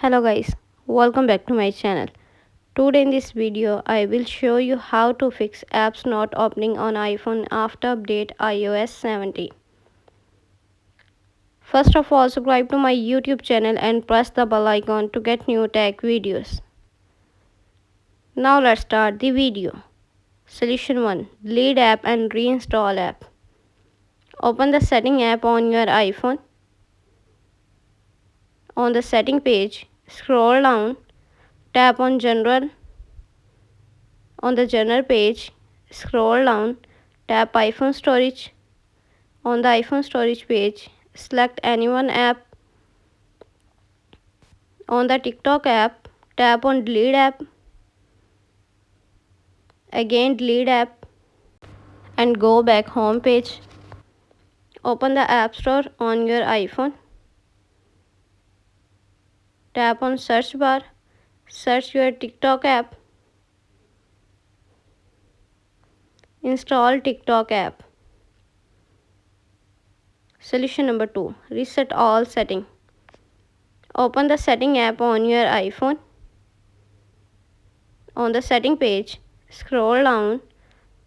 Hello guys, welcome back to my channel. Today in this video I will show you how to fix apps not opening on iPhone after update iOS 17. First of all, subscribe to my YouTube channel and press the bell icon to get new tech videos. Now let's start the video. Solution 1. Delete app and reinstall app. Open the setting app on your iPhone. On the setting page, scroll down, tap on General. On the General page, scroll down, tap iPhone Storage. On the iPhone Storage page, select any one app. On the TikTok app, tap on Delete app. Again Delete app and go back home page. Open the App Store on your iPhone. Tap on search bar. Search your TikTok app. Install TikTok app. Solution number 2. Reset all setting. Open the setting app on your iPhone. On the setting page, scroll down,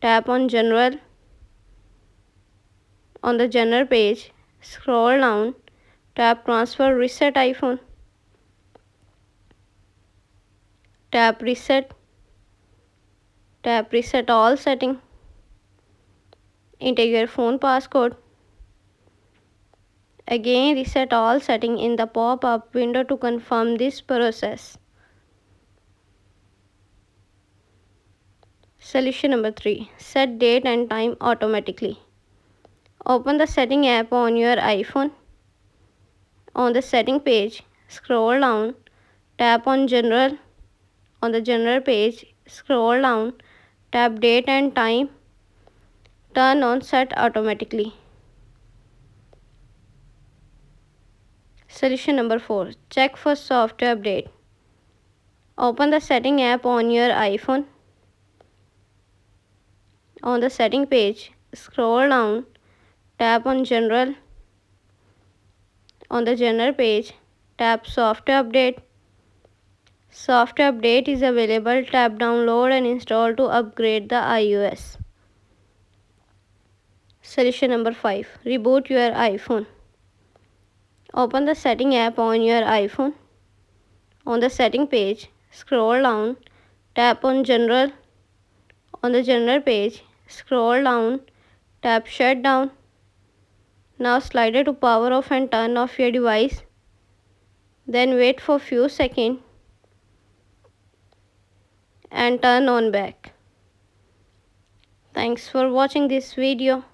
tap on General. On the General page, scroll down, tap Transfer Reset iPhone. Tap Reset. Tap Reset all setting. Enter your phone passcode. Again reset all setting in the pop-up window to confirm this process. Solution number 3. Set date and time automatically. Open the setting app on your iPhone. On the setting page, scroll down, tap on General. On the General page, scroll down, tap date and time. Turn on set automatically. Solution number 4. Check for software update. Open the setting app on your iPhone. On the setting page, scroll down, tap on General. On the General page, tap Software Update. Software Update is available. Tap Download and install to upgrade the iOS. Solution number 5. Reboot your iPhone. Open the setting app on your iPhone. On the setting page, scroll down, tap on General. On the General page, scroll down, tap Shutdown. Now slide it to power off and turn off your device. Then wait for few seconds and turn on back. Thanks for watching this video.